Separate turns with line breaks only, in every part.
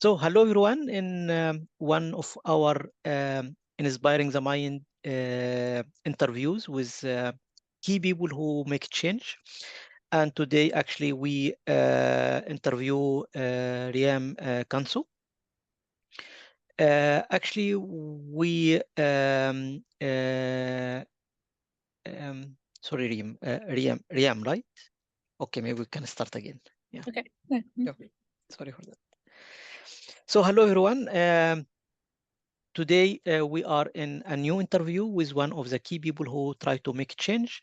So hello everyone in one of our Inspiring the Mind interviews with key people who make change. And today actually we interview Riam Kansu. Actually we sorry Riam, right? Okay, maybe we can start again. Yeah.
Okay.
Okay. Sorry for that. So hello everyone. Today we are in a new interview with one of the key people who try to make change.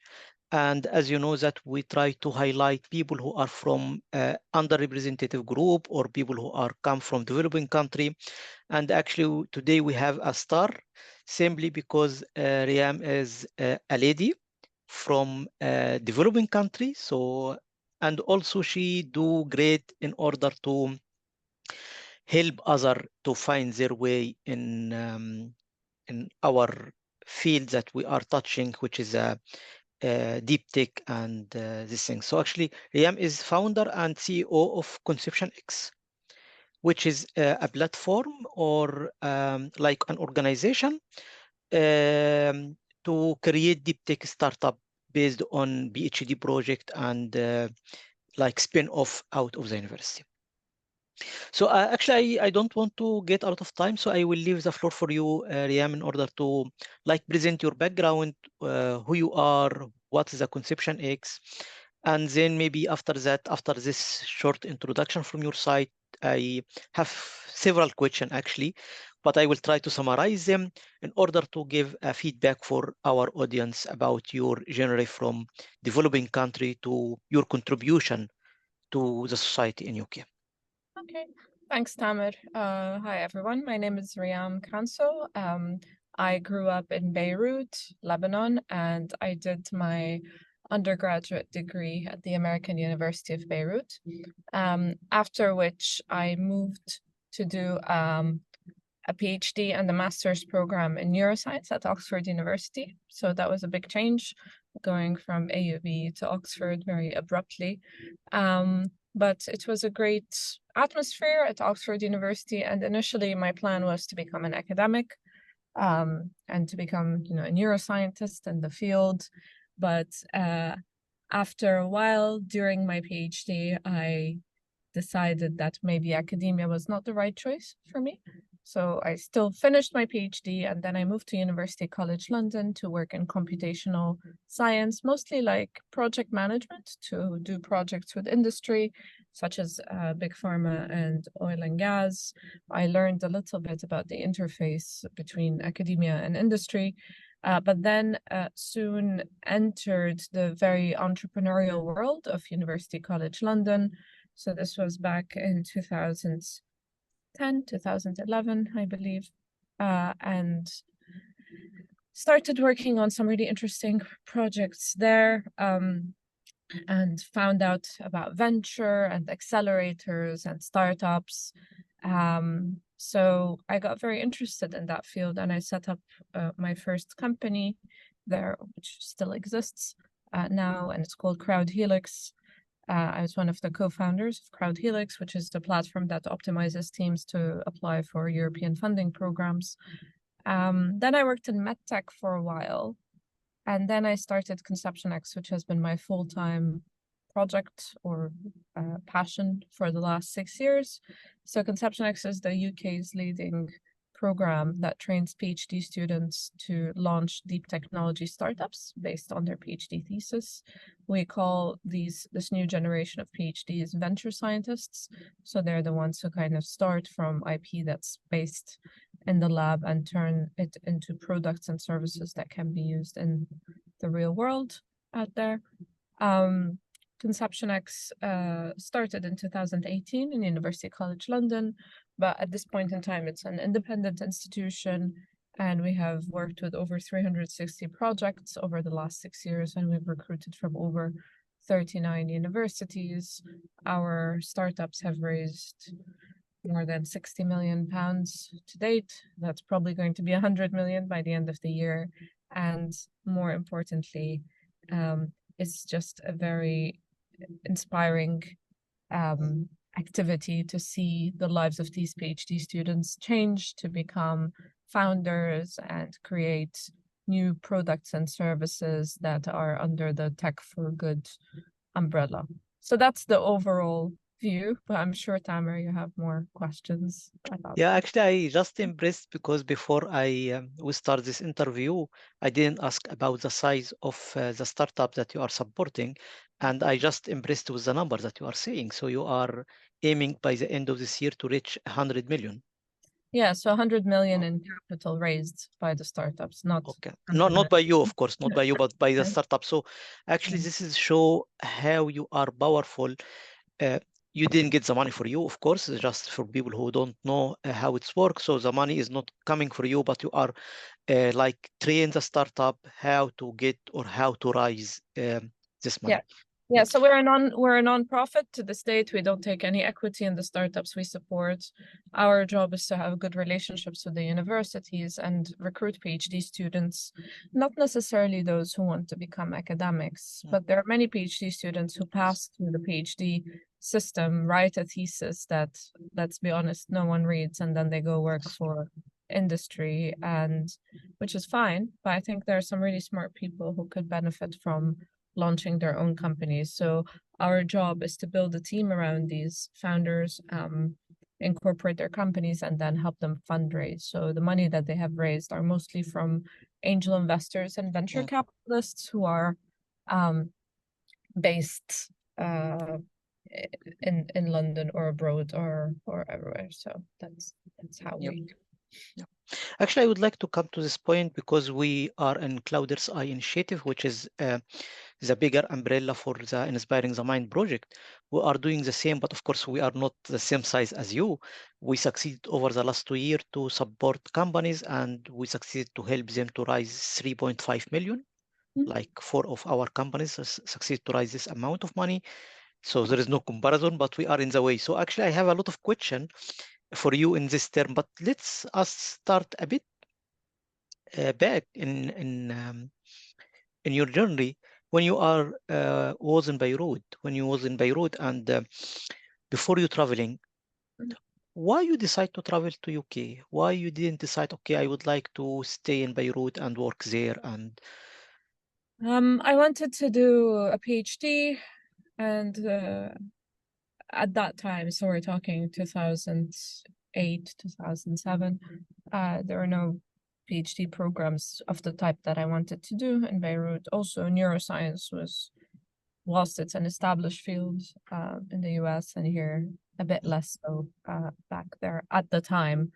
And as you know that we try to highlight people who are from underrepresented group or people who are come from developing country. And actually today we have a star simply because Riam is a lady from developing country. So, and also she do great in order to help other to find their way in our field that we are touching, which is deep tech and this thing. So actually, Riam is founder and CEO of Conception X, which is a platform or like an organization to create deep tech startup based on PhD project and like spin off out of the university. So actually, I don't want to get out of time, so I will leave the floor for you, Riam, in order to like present your background, who you are, what is the Conception X, and then maybe after that, after this short introduction from your side, I have several questions actually, but I will try to summarize them in order to give a feedback for our audience about your journey from developing country to your contribution to the society in UK.
Okay. Thanks, Tamer. Hi, everyone. My name is Riam Kanso. I grew up in Beirut, Lebanon, and I did my undergraduate degree at the American University of Beirut. After which I moved to do a PhD and a master's program in neuroscience at Oxford University. So that was a big change, going from AUB to Oxford very abruptly. But it was a great atmosphere at Oxford University. And initially my plan was to become an academic and to become, a neuroscientist in the field. But after a while during my PhD, I decided that maybe academia was not the right choice for me. So I still finished my PhD and then I moved to University College London to work in computational science, mostly like project management, to do projects with industry, such as big pharma and oil and gas. I learned a little bit about the interface between academia and industry, but then soon entered the very entrepreneurial world of University College London. So this was back in 2010, 2011, I believe, and started working on some really interesting projects there, and found out about venture and accelerators and startups. So I got very interested in that field and I set up my first company there, which still exists now, and it's called Crowd Helix. I was one of the co-founders of Crowd Helix, which is the platform that optimizes teams to apply for European funding programs. Then I worked in medtech for a while, and then I started Conception X, which has been my full-time project or passion for the last 6 years. So Conception X is the UK's leading program that trains PhD students to launch deep technology startups based on their PhD thesis. We call this new generation of PhDs venture scientists. So they're the ones who kind of start from IP that's based in the lab and turn it into products and services that can be used in the real world out there. Conception X started in 2018 in University College London, but at this point in time, it's an independent institution, and we have worked with over 360 projects over the last 6 years, and we've recruited from over 39 universities. Our startups have raised more than £60 million to date. That's probably going to be 100 million by the end of the year. And more importantly, it's just a very inspiring activity to see the lives of these PhD students change to become founders and create new products and services that are under the Tech for Good umbrella. So that's the overall view, but I'm sure, Tamer, you have more questions about
Yeah,
that.
actually, I just impressed because before we start this interview, I didn't ask about the size of the startup that you are supporting, and I just impressed with the number that you are saying. So you are aiming by the end of this year to reach 100 million.
Yeah, so 100 million in capital raised by the startups, not
Okay,
100
not by you, of
million.
course, not by you, but by the
Right.
startup. So actually, this is show how you are powerful. Uh, you didn't get the money for you, of course, it's just for people who don't know how it's works. So the money is not coming for you, but you are like train the startup how to get or how to raise this
Yeah.
money.
Yeah,
Yeah,
so we're a non-profit to the state. We don't take any equity in the startups we support. Our job is to have good relationships with the universities and recruit PhD students, not necessarily those who want to become academics,
mm,
but there are many PhD students who pass through the PhD system, write a thesis that, let's be honest, no one reads, and then they go work for industry, and which is fine. But I think there are some really smart people who could benefit from launching their own companies. So our job is to build a team around these founders, incorporate their companies, and then help them fundraise. So the money that they have raised are mostly from angel investors and venture
mm.
capitalists who are based in London or abroad or everywhere. So that's how
Yep.
we.
Yeah. Actually, I would like to come to this point because we are in Clouders Eye Initiative, which is the bigger umbrella for the Inspiring the Mind project. We are doing the same, but of course, we are not the same size as you. We succeeded over the last 2 years to support companies, and we succeeded to help them to raise 3.5 million. Like 4 of our companies succeed to raise this amount of money. So there is no comparison, but we are in the way. So actually, I have a lot of question for you in this term, but let's us start a bit back in your journey when you are was in Beirut, when you was in Beirut, and before you traveling, why you decide to travel to UK? Why you didn't decide, okay, I would like to stay in Beirut and work there? And
I wanted to do a PhD, and at that time, so we're talking 2008, 2007, there were no PhD programs of the type that I wanted to do in Beirut. Also, neuroscience was, whilst it's an established field in the US and here, a bit less so back there at the time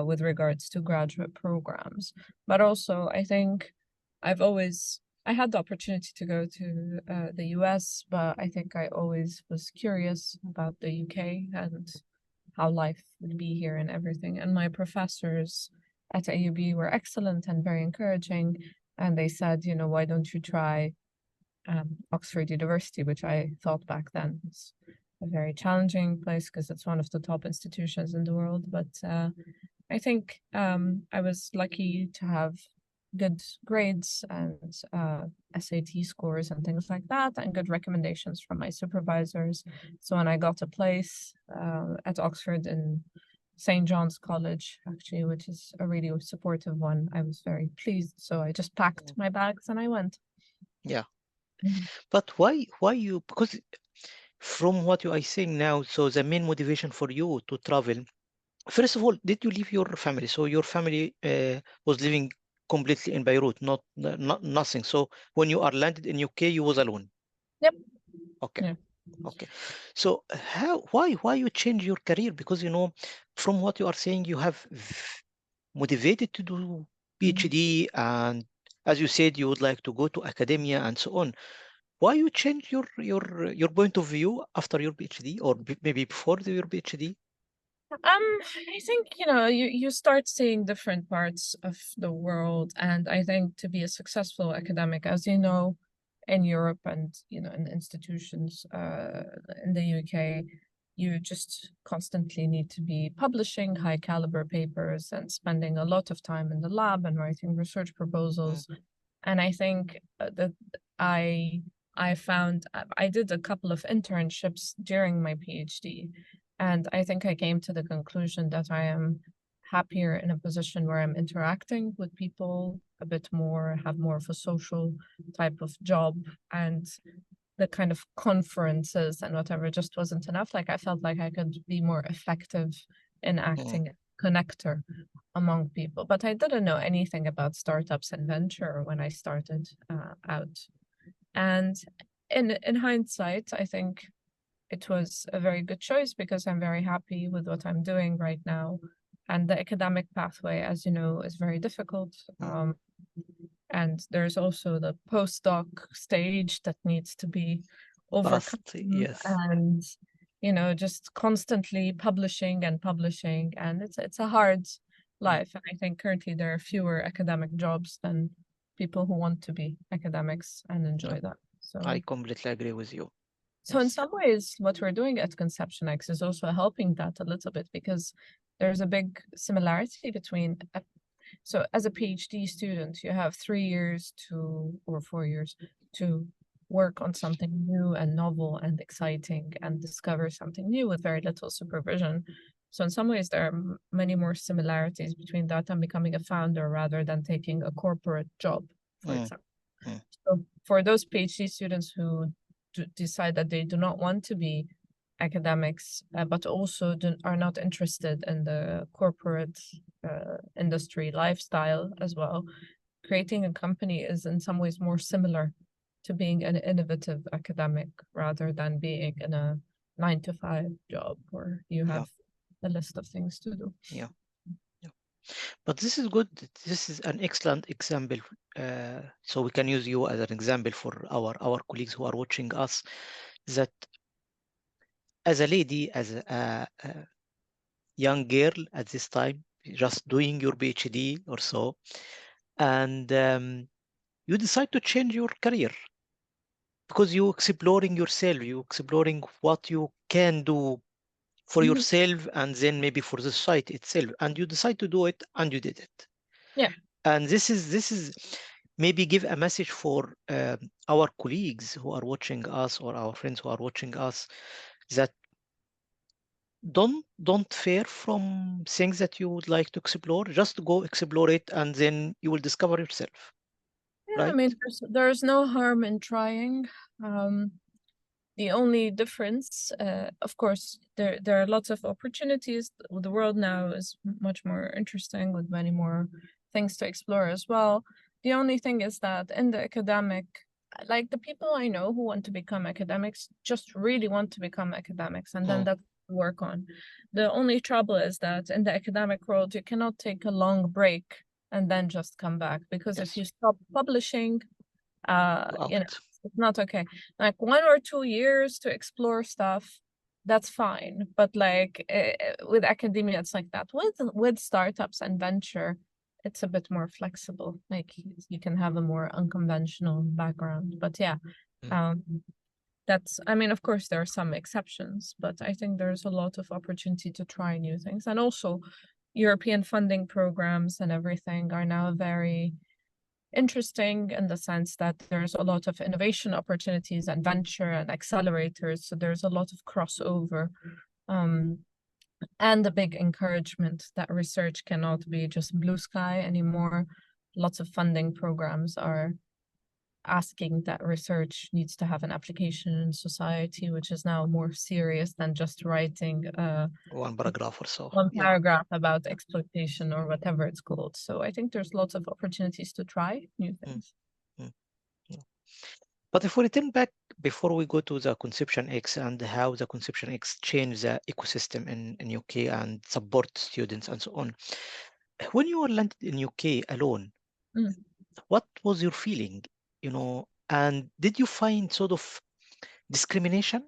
with regards to graduate programs. But also, I think I've always I had the opportunity to go to the US, but I think I always was curious about the UK and how life would be here and everything. And my professors at AUB were excellent and very encouraging. And they said, you know, why don't you try Oxford University, which I thought back then was a very challenging place because it's one of the top institutions in the world. But I think I was lucky to have good grades and SAT scores and things like that, and good recommendations from my supervisors. So when I got a place at Oxford in St. John's College, actually, which is a really supportive one, I was very pleased. So I just packed my bags and I went.
yeah,
Mhm.
but why you? Because from what you are saying now, so the main motivation for you to travel. First of all, did you leave your family? So your family was living completely in Beirut, not nothing. So when you are landed in UK, you was alone.
Yep.
Okay,
Yeah.
okay. So why you change your career? Because from what you are saying, you have motivated to do
Mhm.
PhD, and as you said, you would like to go to academia and so on. Why you change your point of view after your PhD, or maybe before your PhD?
I think, you know, you start seeing different parts of the world, and I think to be a successful academic, as you know, in Europe and, you know, in institutions in the UK, you just constantly need to be publishing high caliber papers and spending a lot of time in the lab and writing research
Mm,
proposals. And I think that I I did a couple of internships during my PhD, and I think I came to the conclusion that I am happier in a position where I'm interacting with people a bit more, have more of a social type of job, and the kind of conferences and whatever just wasn't enough. Like I felt like I could be more effective in
Mm.
acting connector among people. But I didn't know anything about startups and venture when I started out. And in hindsight, I think it was a very good choice because I'm very happy with what I'm doing right now. And the academic pathway, as you know, is very difficult.
Mm.
And there's also the postdoc stage that needs to be overcome.
Yes.
And, just constantly publishing and publishing. And it's a hard
Mm.
life. And I think currently there are fewer academic jobs than people who want to be academics and
Yeah.
enjoy that.
I
So
completely agree with you.
so in
Yes.
some ways, what we're doing at Conception X is also helping that a little bit because there's a big similarity between so as a PhD student, you have 3 years or 4 years to work on something new and novel and exciting and discover something new with very little supervision. So in some ways, there are many more similarities between that and becoming a founder rather than taking a corporate job, for
Mm.
example.
Mm.
So for those PhD students who decide that they do not want to be academics, but also are not interested in the corporate industry lifestyle as well, creating a company is in some ways more similar to being an innovative academic rather than being in a 9 to 5 job where you
Yeah.
have a list of things to do.
Yeah. Yeah. But this is good. This is an excellent example. So we can use you as an example for our colleagues who are watching us. That as a lady, as a young girl at this time, just doing your PhD or so, and you decide to change your career because you exploring yourself, you exploring what you can do for
Mhm.
yourself and then maybe for the society itself, and you decide to do it and you did it.
Yeah.
And this is maybe give a message for our colleagues who are watching us or our friends who are watching us, that don't fear from things that you would like to explore. Just go explore it and then you will discover yourself,
Yeah, I
right?
mean, there's no harm in trying. The only difference, of course, there are lots of opportunities. The world now is much more interesting with many more things to explore as well. The only thing is that in the academic, like the people I know who want to become academics just really want to become academics, and then
Mm.
that's what we work on. The only trouble is that in the academic world, you cannot take a long break and then just come back, because if
Yes.
you stop publishing,
Out.
it's not okay. Like 1 or 2 years to explore stuff, that's fine. But like with academia, it's like that. With startups and venture, it's a bit more flexible. Like you can have a more unconventional background. But yeah,
Mm.
um, I mean, of course, there are some exceptions, but I think there's a lot of opportunity to try new things. And also, European funding programs and everything are now very interesting in the sense that there's a lot of innovation opportunities and venture and accelerators. So there's a lot of crossover, um, and a big encouragement that research cannot be just blue sky anymore. Lots of funding programs are asking that research needs to have an application in society, which is now more serious than just writing
One paragraph or so.
one
Yeah.
paragraph about exploitation or whatever it's called. So I think there's lots of opportunities to try new
Mm.
things.
Mm. Yeah. But if we return back before we go to the Conception X and how the Conception X changed the ecosystem in UK and support students and so on. When you were landed in UK alone,
Mm.
what was your feeling? And did you find sort of discrimination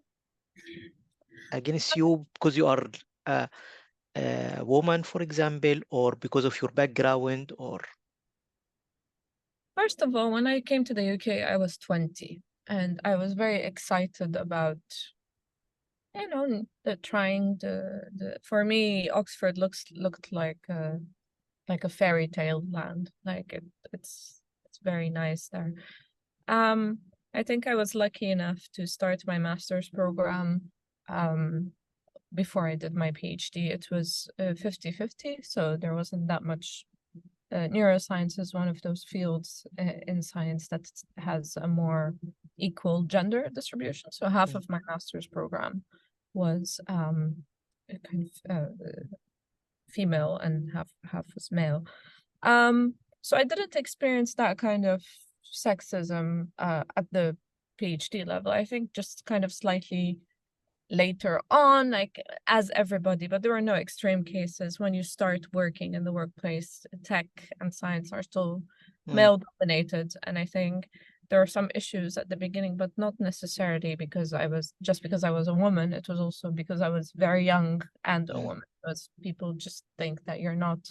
against you because you are a woman, for example, or because of your background, or
First of all, when I came to the UK, I was 20 and I was very excited about, trying for me, Oxford looked like a fairy tale land. Like it's very nice there. Um, I think I was lucky enough to start my master's program um, before I did my PhD. It was 50-50, so there wasn't that much. Neuroscience is one of those fields in science that has a more equal gender distribution. So half
Mm,
of my master's program was kind of female and half was male. So I didn't experience that kind of sexism at the PhD level. I think just kind of slightly later on, like as everybody, but there are no extreme cases. When you start working in the workplace, tech and science are still
mm,
male dominated. And I think there are some issues at the beginning, but not necessarily because I was a woman. It was also because I was very young and a
mm.
woman. Because people just think that you don't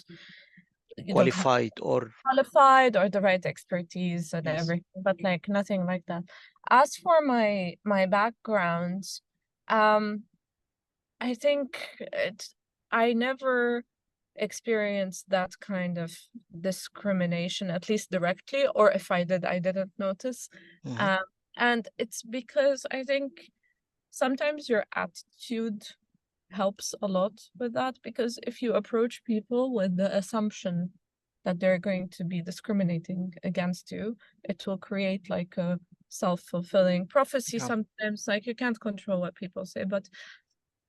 have
Qualified or
qualified or the right expertise and
yes.
everything, but like nothing like that. As for my background, um, I think I never experienced that kind of discrimination, at least directly, or if I did, I didn't notice.
Mm-hmm,
Um, and it's because I think sometimes your attitude helps a lot with that, because if you approach people with the assumption that they're going to be discriminating against you, it will create like a self-fulfilling prophecy
yeah.
sometimes. Like you can't control what people say, but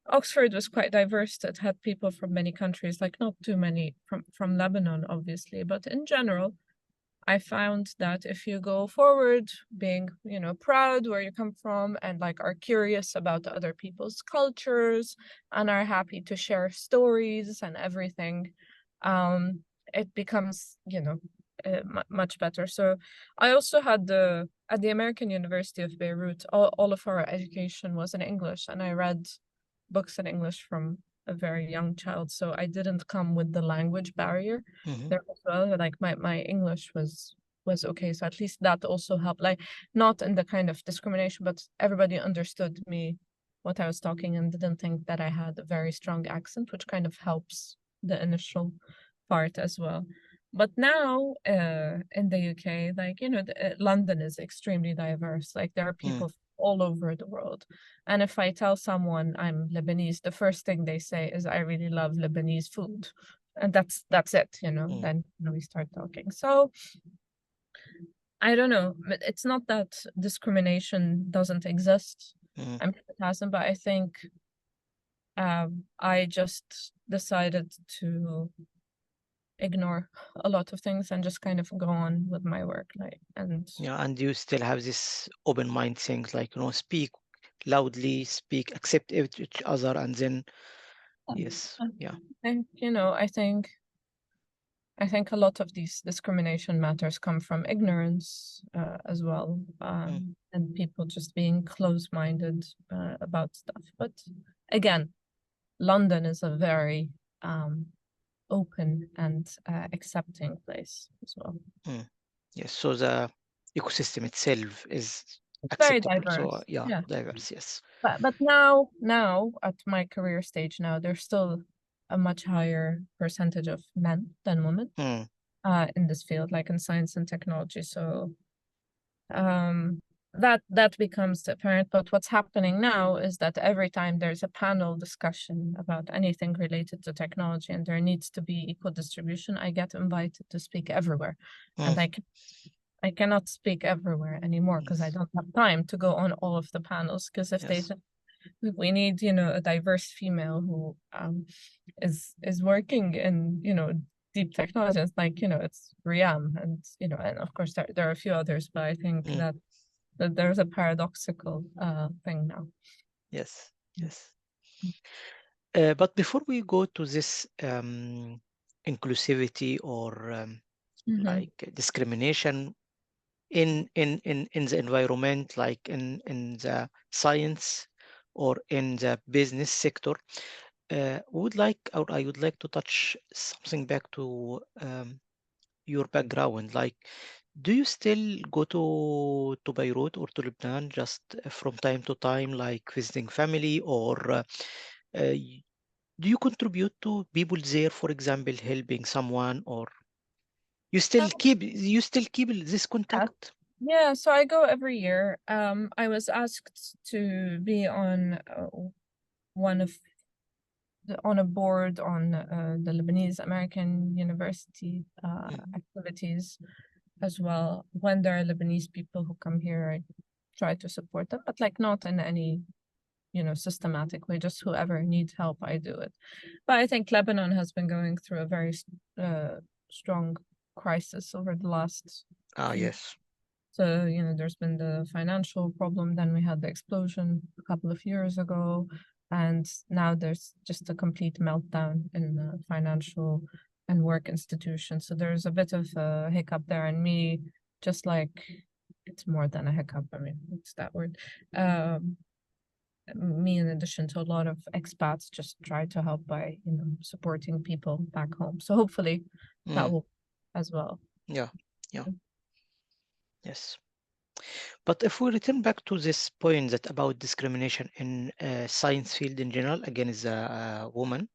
Oxford was quite diverse. It had people from many countries, like not too many from Lebanon, obviously, but in general, I found that if you go forward being, proud where you come from and like are curious about other people's cultures and are happy to share stories and everything, um, it becomes, much better. So I also had at the American University of Beirut, all of our education was in English, and I read books in English from a very young child. So I didn't come with the language barrier
Mm-hmm,
there as well. Like my English was okay. So at least that also helped. Like not in the kind of discrimination, but everybody understood me what I was talking and didn't think that I had a very strong accent, which kind of helps the initial part as well. But now in the UK, like London is extremely diverse. Like there are
mm,
people all over the world. And if I tell someone I'm Lebanese, the first thing they say is I really love Lebanese food, and that's it.
mm,
Then we start talking. So I don't know. But it's not that discrimination doesn't exist.
mm.
I'm sure it hasn't, but I think I just decided to ignore a lot of things and just kind of go on with my work, like and
Yeah, and you still have this open mind things like, speak loudly, speak, accept each other, and then, yes,
I
yeah.
think I think a lot of these discrimination matters come from ignorance as well,
Mm,
and people just being close-minded about stuff. But again, London is a very um, open and accepting place as well.
mm. Yes, so the ecosystem itself is
It's very
acceptable. So,
diverse.
yeah,
Yeah.
diverse, yes.
But now at my career stage now, there's still a much higher percentage of men than women
Mm,
in this field, like in science and technology. So um, that becomes apparent. But what's happening now is that every time there's a panel discussion about anything related to technology and there needs to be equal distribution, I get invited to speak everywhere,
mm,
and I cannot speak everywhere anymore because I
yes,
don't have time to go on all of the panels. Because if they
yes.
say we need, a diverse female who is working in, deep technology, it's like, it's Riam, and of course there are a few others, but I think
Mm,
that there's a paradoxical thing now.
yes, yes. But before we go to this inclusivity or
Mm-hmm.
like discrimination in the environment, like in the science or in the business sector, or I would like to touch something back to your background. Like, do you still go to Beirut or to Lebanon just from time to time, like visiting family, or uh, do you contribute to people there, for example, helping someone, or you still keep this
Yes,
contact?
Yeah, so I go every year. I was asked to be on one of on a board on the Lebanese American University
Mm.
activities as well. When there are Lebanese people who come here, I try to support them, but like not in any, systematic way, just whoever needs help, I do it. But I think Lebanon has been going through a very strong crisis over the last
Ah,
few.
yes.
So, there's been the financial problem, then we had the explosion a couple of years ago, and now there's just a complete meltdown in the financial and work institutions. So there's a bit of a hiccup there, and me, just like it's more than a hiccup. I mean, what's that word? Um, Me, in addition to a lot of expats, just try to help by, supporting people back home. So hopefully that
Mm.
will as well.
Yeah, yeah, yes. But if we return back to this point that about discrimination in science field in general against a woman,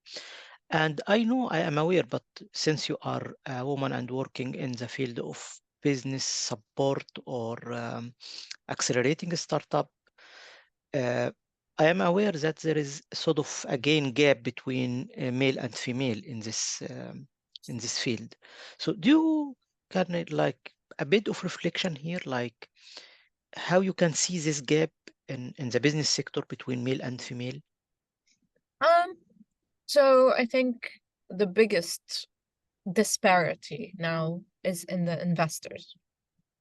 and I know I am aware, but since you are a woman and working in the field of business support or accelerating a startup, uh, I am aware that there is sort of again gap between male and female in this field. So do you kind of like a bit of reflection here, like how you can see this gap in the business sector between male and female?
Um, so I think the biggest disparity now is in the investors.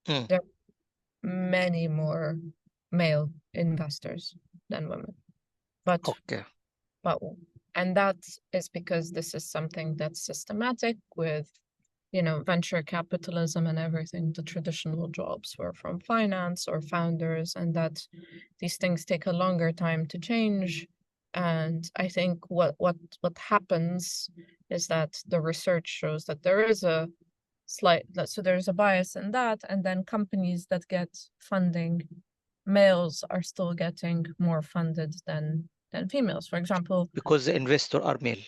Mm.
There are many more male investors than women, but
Okay.
but and that is because this is something that's systematic with venture capitalism and everything. The traditional jobs were from finance or founders, and that these things take a longer time to change. And I think what happens is that the research shows that there is a so there's a bias in that, and then companies that get funding, males are still getting more funded than females. For example,
Because the investor are male.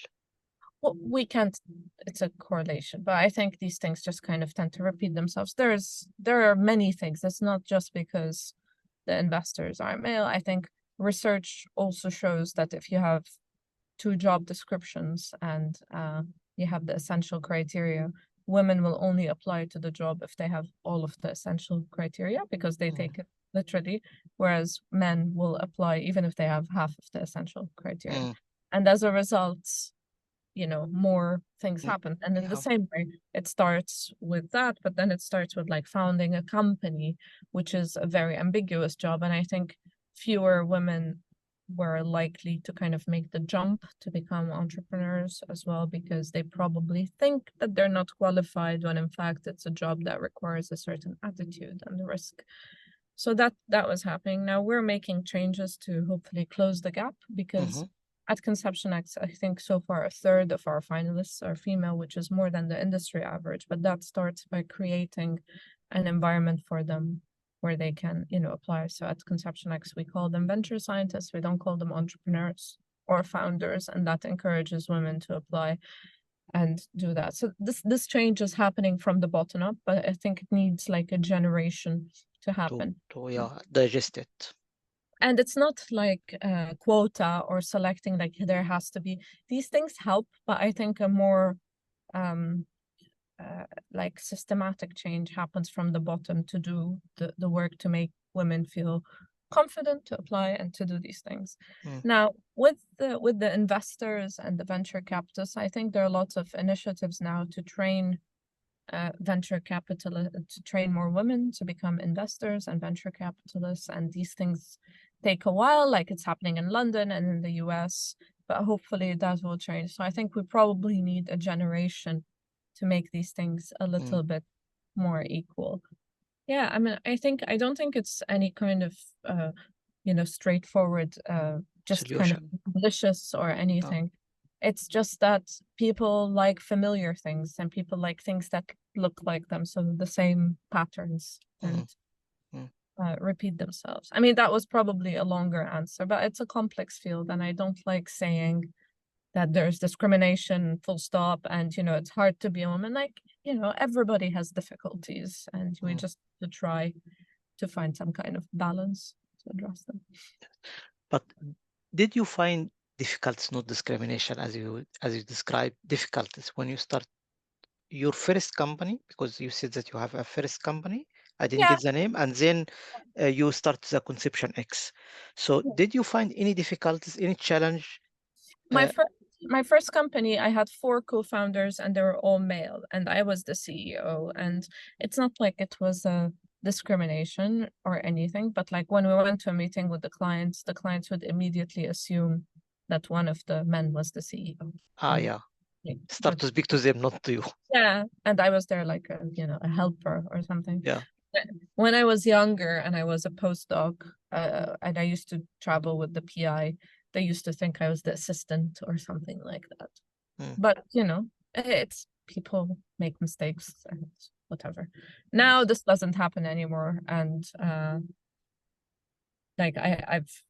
well, we can't, it's a correlation, but I think these things just kind of tend to repeat themselves. There are many things. It's not just because the investors are male. I think research also shows that if you have two job descriptions and you have the essential criteria, women will only apply to the job if they have all of the essential criteria because they
Mm.
take it literally, whereas men will apply even if they have half of the essential criteria.
Mm.
And as a result, more things
Mm.
happen. And in the
Yeah.
same way, it starts with that, but then it starts with like founding a company, which is a very ambiguous job. And I think fewer women were likely to kind of make the jump to become entrepreneurs as well, because they probably think that they're not qualified when in fact it's a job that requires a certain attitude and risk. So that was happening. Now we're making changes to hopefully close the gap, because
Mm-hmm.
at Conception X, I think so far a third of our finalists are female, which is more than the industry average. But that starts by creating an environment for them where they can, apply. So at Conception X, we call them venture scientists. We don't call them entrepreneurs or founders, and that encourages women to apply and do that. So this change is happening from the bottom up, but I think it needs like a generation to happen.
To yeah, digest it.
And it's not like a quota or selecting like there has to be, these things help, but I think a more um like systematic change happens from the bottom to do the work to make women feel confident to apply and to do these things.
Mm.
Now with the investors and the venture capitalists, I think there are lots of initiatives now to train venture capital to train more women to become investors and venture capitalists. And these things take a while, like it's happening in London and in the US, but hopefully that will change. So I think we probably need a generation to make these things a
Mm.
little bit more equal. Yeah, I mean, I don't think it's any kind of straightforward just kind of
Solution.
malicious or
No.
anything. It's just that people like familiar things and people like things that look like them, so the same patterns
Mm.
and
Mm.
repeat themselves. I mean, that was probably a longer answer, but it's a complex field, and I don't like saying that there's discrimination full stop and it's hard to be a woman. Like everybody has difficulties, and we
Mm.
just to try to find some kind of balance to address them.
But did you find difficulties, not discrimination, as you described difficulties when you start your first company? Because you said that you have a first company. I didn't
Yeah,
get the name, and then you start the Conception X. So did you find any difficulties, any challenge?
my first my first company, I had 4 co-founders and they were all male, and I was the CEO. And it's not like it was a discrimination or anything, but like when we went to a meeting with the clients would immediately assume that one of the men was the CEO.
Yeah.
Like,
Start to speak to them, not to you.
yeah, and I was there like a helper or something.
Yeah.
When I was younger and I was a postdoc, and I used to travel with the PI, they used to think I was the assistant or something like that. But it's people make mistakes and whatever. Now this doesn't happen anymore, and like I've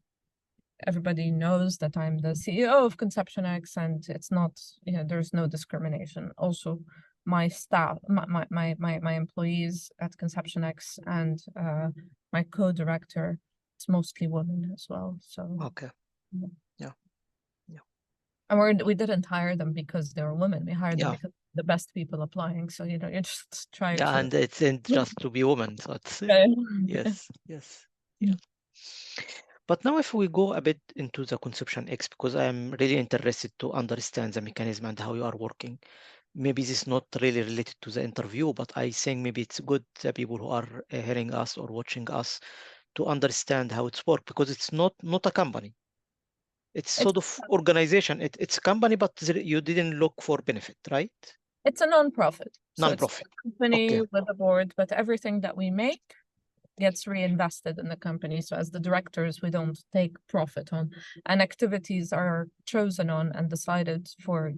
everybody knows that I'm the CEO of Conception X, and it's not, there's no discrimination. Also, my staff, my employees at Conception X and my co-director, it's mostly women as well. So
Okay. Yeah.
and we didn't hire them because they were women. We hired them
Yeah.
because the best people applying. So you just try
Yeah,
to.
and it's in just to be woman. So it's yes, yes, yeah. But now if we go a bit into the Conception X, because I'm really interested to understand the mechanism and how you are working. Maybe this is not really related to the interview, but I think maybe it's good the people who are hearing us or watching us to understand how it's work, because it's not a company. It's
It's
sort of organization. It's a company, but you didn't look for benefit, right?
it's a non-profit, so it's
Non-profit.
a company
Okay.
with a board, but everything that we make gets reinvested in the company. So as the directors, we don't take profit on, and activities are chosen on and decided for,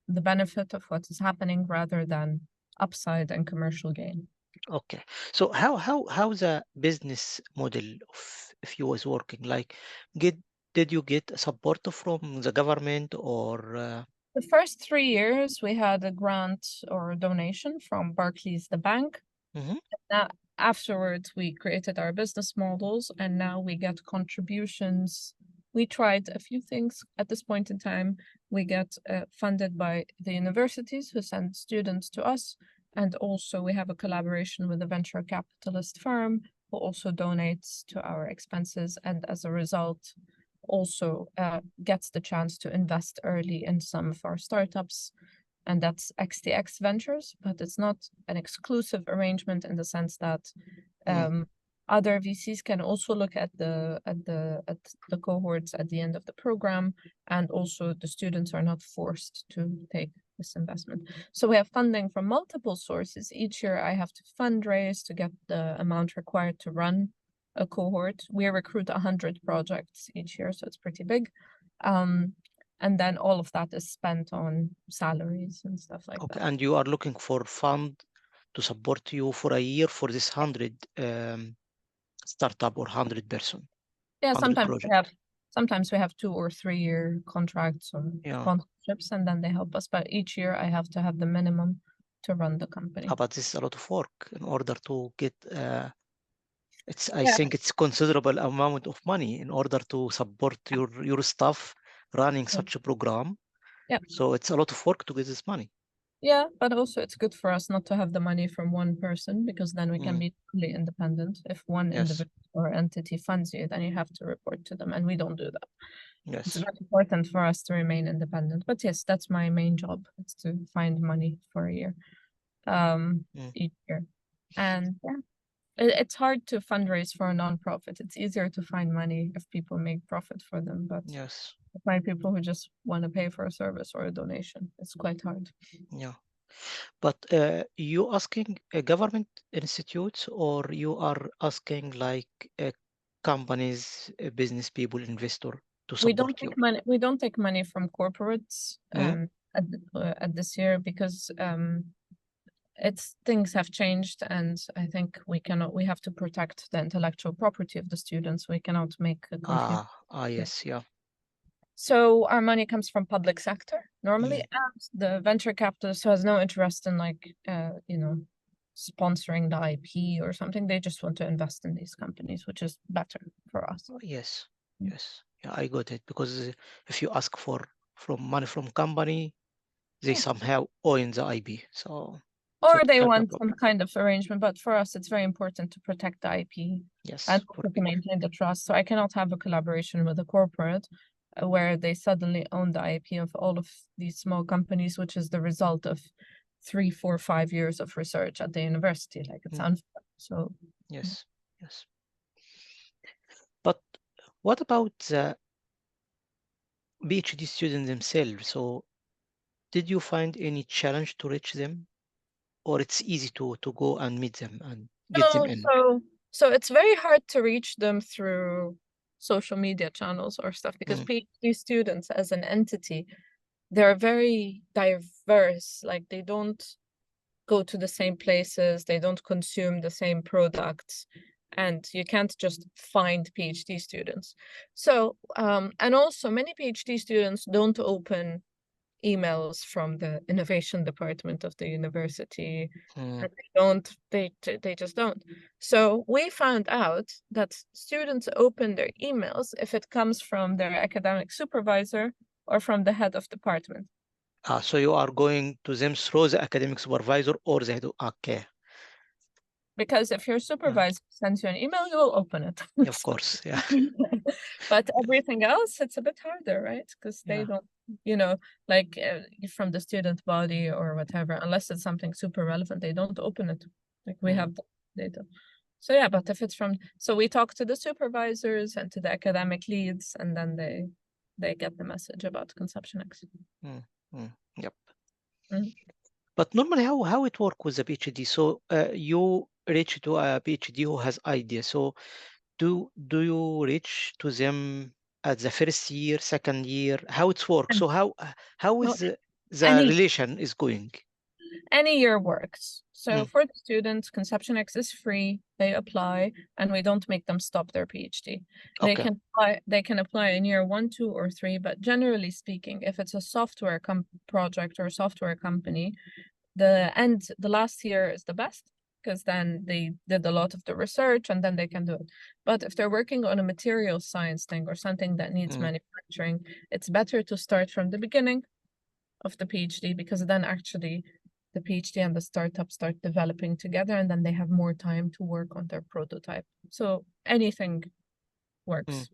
the benefit of what is happening rather than upside and commercial gain.
Okay. So how the business model of if you was working like get did you get support from the government or
The first 3 years, we had a grant or a donation from Barclays, the bank.
Mhm.
Now, afterwards, we created our business models, and now we get contributions. We tried a few things at this point in time. We get funded by the universities who send students to us. And also, we have a collaboration with a venture capitalist firm who also donates to our expenses. And as a result, also gets the chance to invest early in some of our startups, and that's XTX Ventures, but it's not an exclusive arrangement in the sense that other VCs can also look at the cohorts at the end of the program, and also the students are not forced to take this investment. So we have funding from multiple sources. Each year I have to fundraise to get the amount required to run a cohort. We recruit 100 projects each year, so it's pretty big. And then all of that is spent on salaries and stuff like
okay,
that.
and you are looking for fund to support you for a year for this 100 startup or 100 person,
Yeah,
100 project.
sometimes we have 2 or 3 year contracts or
Yeah.
sponsorships, and then they help us. But each year I have to have the minimum to run the company.
But this is a lot of work in order to get I
Yeah,
think it's considerable amount of money in order to support your staff running
yeah,
such a program.
yeah.
So it's a lot of work to get this money.
Yeah, but also it's good for us not to have the money from one person, because then we can
Mm,
be totally independent. If one
yes,
individual or entity funds you, then you have to report to them, and we don't do that. It's
yes.
very important for us to remain independent. But yes, that's my main job. It's to find money for a year,
Mm,
each year. And yeah, it's hard to fundraise for a nonprofit. It's easier to find money if people make profit for them, but
yes,
to find people who just want to pay for a service or a donation, it's quite hard.
yeah. But you asking government institutes or you are asking like companies, business people, investor to
We
support
don't
you?
take money. We don't take money from corporates
Mm?
at this year, because it's things have changed, and I think we have to protect the intellectual property of the students. We cannot make a complete.
Yes, yeah.
So our money comes from public sector normally,
Mm,
and the venture capitalist who has no interest in sponsoring the IP or something. They just want to invest in these companies, which is better for us.
Yes, yes. Yeah, I got it. Because if you ask for from money from company, they
Yeah.
somehow own the IP. So
Or
that
they
can be a
want some
problem.
kind of arrangement, but for us, it's very important to protect the IP and
Yes, for
also to
big.
maintain the trust. So I cannot have a collaboration with a corporate where they suddenly own the IP of all of these small companies, which is the result of 3, 4, 5 years of research at the university. Like it's
Mm,
unfair. So
yes, yes. But what about the PhD students themselves? So did you find any challenge to reach them, or it's easy to go and meet them and get them
no,
in?
so it's very hard to reach them through social media channels or stuff because
Mm,
PhD students as an entity, they're very diverse. Like they don't go to the same places, they don't consume the same products, and you can't just find PhD students. So, and also many PhD students don't open emails from the innovation department of the university.
mm.
And they just don't. So we found out that students open their emails if it comes from their academic supervisor or from the head of department.
So you are going to them through the academic supervisor or the head. Okay.
Because if your
Yeah.
supervisor sends you an email, you will open it.
Of course. Yeah.
But everything else, it's a bit harder, right? Because they
Yeah.
don't, like from the student body or whatever, unless it's something super relevant, they don't open it. Like we
Mm,
have the data. So yeah, but if it's so we talk to the supervisors and to the academic leads, and then they get the message about Conception X.
mm, Yep.
Mm.
But normally, how it work with a PhD? So you reach to a PhD who has idea. So do you reach to them at the first year, second year? How it works?
And
So how
no,
is the
any
relation is going?
any year works. So
Mm,
for the students, Conception X is free. They apply, and we don't make them stop their PhD. They
okay.
can apply. They can apply in year 1, 2, or 3. But generally speaking, if it's a software project or a software company, the last year is the best because then they did a lot of the research and then they can do it. But if they're working on a material science thing or something that needs
Mm,
manufacturing, it's better to start from the beginning of the PhD because then actually the PhD and the startup start developing together and then they have more time to work on their prototype. So anything
mm.
works.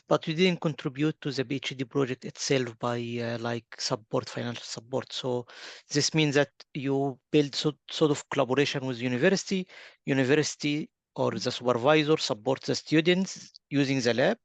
But you didn't contribute to the PhD project itself by like support, financial support. So this means that you build sort of collaboration with university or the supervisor support the students using the lab,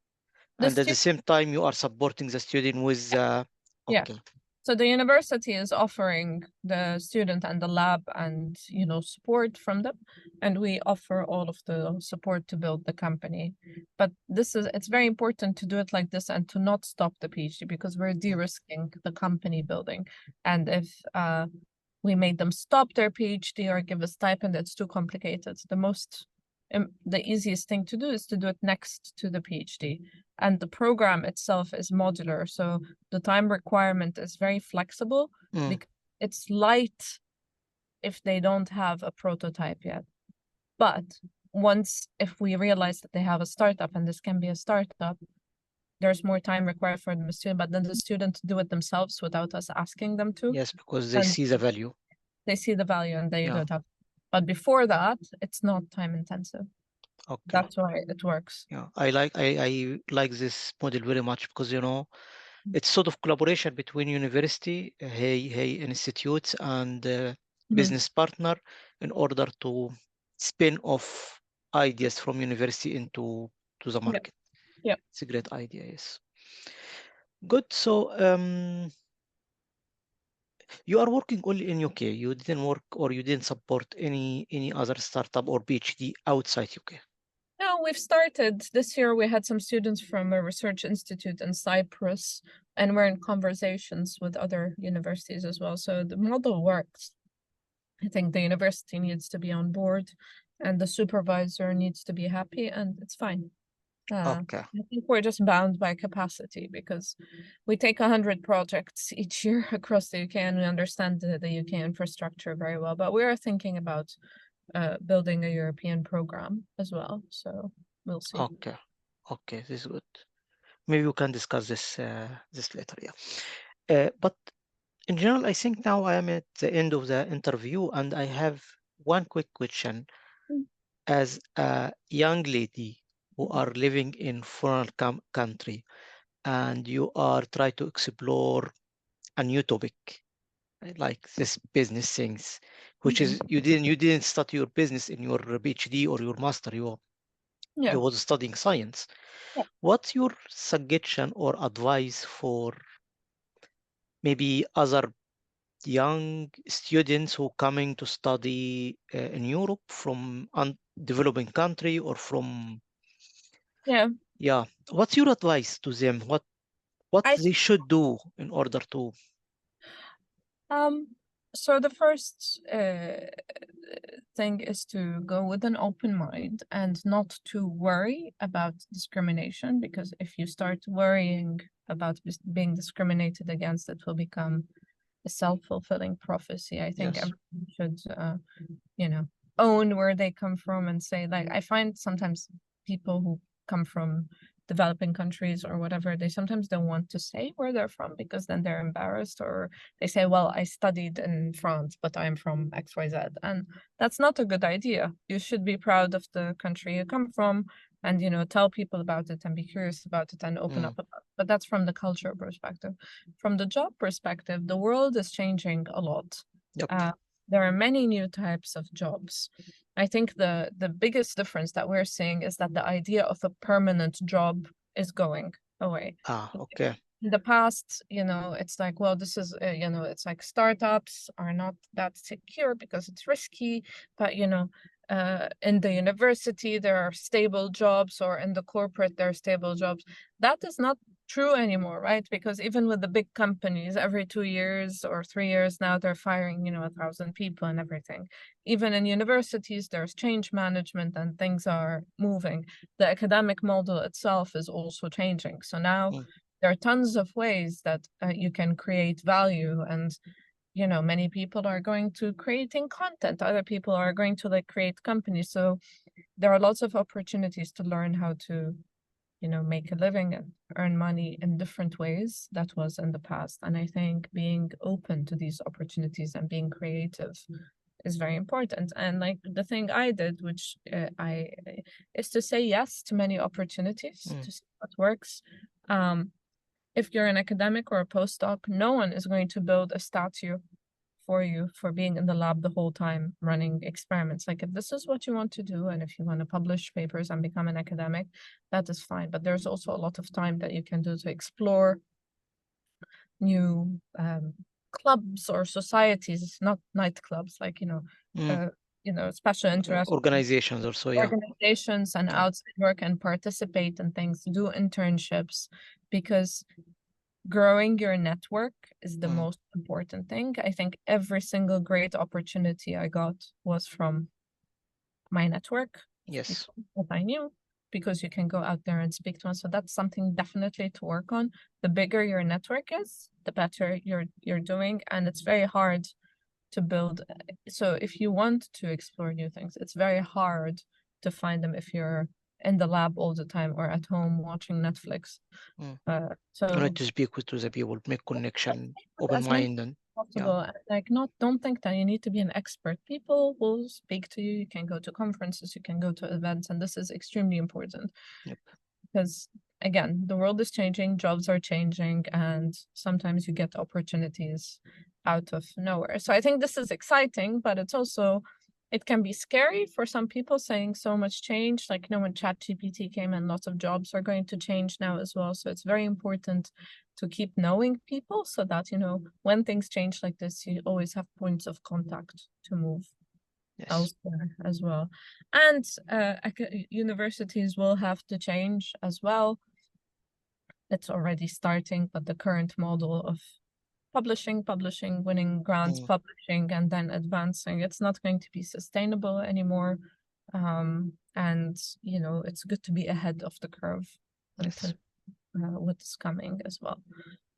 The
and at the
student,
same time you are supporting the student with
yeah.
okay.
So the university is offering the student and the lab and support from them, and we offer all of the support to build the company. But it's very important to do it like this and to not stop the PhD because we're
Mm,
de-risking the company building. And if we made them stop their PhD or give a stipend, it's too complicated. The easiest thing to do is to do it next to the PhD. And the program itself is modular. So the time requirement is very flexible
mm,
because it's light if they don't have a prototype yet. But if we realize that they have a startup and this can be a startup, there's more time required for the student, but then the students do it themselves without us asking them to.
yes, because they
And
see the value.
they see the value and they do
Yeah.
it up. But before that, it's not time intensive.
Okay.
That's why it works.
Yeah. I like this model very much because it's sort of collaboration between university, hey institutes, and
Mhm.
business partner in order to spin off ideas from university into to the
Yep.
market.
Yep.
It's a great idea. Yes. Good. So you are working only in UK. You didn't work or you didn't support any other startup or PhD outside UK.
No, we've started this year. We had some students from a research institute in Cyprus, and we're in conversations with other universities as well. So the model works. I think the university needs to be on board, and the supervisor needs to be happy, and it's fine.
Okay.
I think we're just bound by capacity because we take 100 projects each year across the UK and we understand the UK infrastructure very well. But we are thinking about building a European program as well. So we'll see.
Okay. Okay. This is good. Maybe we can discuss this later. Yeah. But in general, I think now I am at the end of the interview, and I have one quick question.
Mm.
As a young lady who are living in foreign country, and you are trying to explore a new topic, like this business things, which
Mhm.
is you didn't study your business in your PhD or your master.
Yeah.
You was studying science.
Yeah.
What's your suggestion or advice for maybe other young students who coming to study in Europe from developing country or from,
Yeah.
yeah, what's your advice to them? What
I
they should do in order to.
um so the first thing is to go with an open mind and not to worry about discrimination, because if you start worrying about being discriminated against, it will become a self-fulfilling prophecy. I think
Yes.
everyone should you know, own where they come from and say, like, I find sometimes people who come from developing countries or whatever, they sometimes don't want to say where they're from because then they're embarrassed, or they say, well, I studied in France, but I'm from XYZ. And that's not a good idea. You should be proud of the country you come from and, you know, tell people about it and be curious about it and open
Mm,
up about it. But that's from the culture perspective. From the job perspective, the world is changing a lot.
yep.
There are many new types of jobs. I think the biggest difference that we're seeing is that the idea of a permanent job is going away.
Okay.
In the past, you know, it's like, well, this is, you know, it's like startups are not that secure because it's risky, but, you know, in the university, there are stable jobs, or in the corporate, there are stable jobs. That is not true anymore, right? Because even with the big companies, every 2 years or 3 years now, they're firing, you know, 1,000 people and everything. Even in universities, there's change management and things are moving. The academic model itself is also changing. So now
Mm,
there are tons of ways that you can create value, and you know, many people are going to creating content, other people are going to like create companies. So there are lots of opportunities to learn how to, you know, make a living and earn money in different ways that was in the past. And I think being open to these opportunities and being creative is very important. And like the thing I did, which I is to say yes to many opportunities
mm,
to see what works. If you're an academic or a postdoc, no one is going to build a statue for you for being in the lab the whole time running experiments. Like, if this is what you want to do, and if you want to publish papers and become an academic, that is fine. But there's also a lot of time that you can do to explore new clubs or societies, not nightclubs, like,
mm.
uh, special interest
Organizations also, yeah.
organizations and
Yeah.
outside work and participate in things, do internships, because growing your network is the
Mm,
most important thing. I think every single great opportunity I got was from my network,
yes.
people that I knew, because you can go out there and speak to them. So that's something definitely to work on. The bigger your network is, the better you're doing, and it's very hard to build. So if you want to explore new things, it's very hard to find them if you're in the lab all the time or at home watching Netflix.
Mm. You need
So
to speak to the people, make connection,
with
open
as many
mind, and
as
yeah.
possible. Like, not don't think that you need to be an expert. People will speak to you. You can go to conferences, you can go to events, and this is extremely important
Yep.
because, again, the world is changing, jobs are changing, and sometimes you get opportunities out of nowhere. So I think this is exciting, but it's also, it can be scary for some people, saying so much change. Like, when ChatGPT came, and lots of jobs are going to change now as well. So it's very important to keep knowing people, so that, when things change like this, you always have points of contact to move
Yes.
elsewhere as well. And universities will have to change as well. It's already starting, but the current model of publishing, winning grants,
Mm,
publishing, and then advancing, it's not going to be sustainable anymore. And it's good to be ahead of the curve
Yes.
into what's coming as well.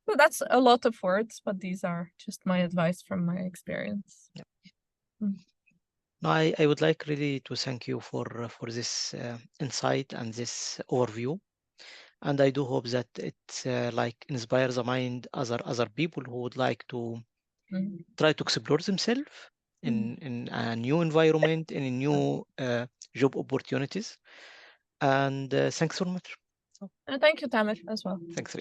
So that's a lot of words, but these are just my advice from my experience.
Yeah.
Mm.
No, I would like really to thank you for this insight and this overview, and I do hope that it like inspires the mind other people who would like to
Mm.
try to explore themselves
Mm.
in a new environment, in a new job opportunities. And thanks so much. So,
And thank you, Tamer, as well.
thanks.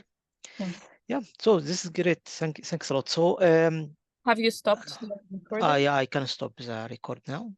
Yeah.
Yeah. So this is great. Thanks a lot. So
Have you stopped the recording?
I can stop the record now.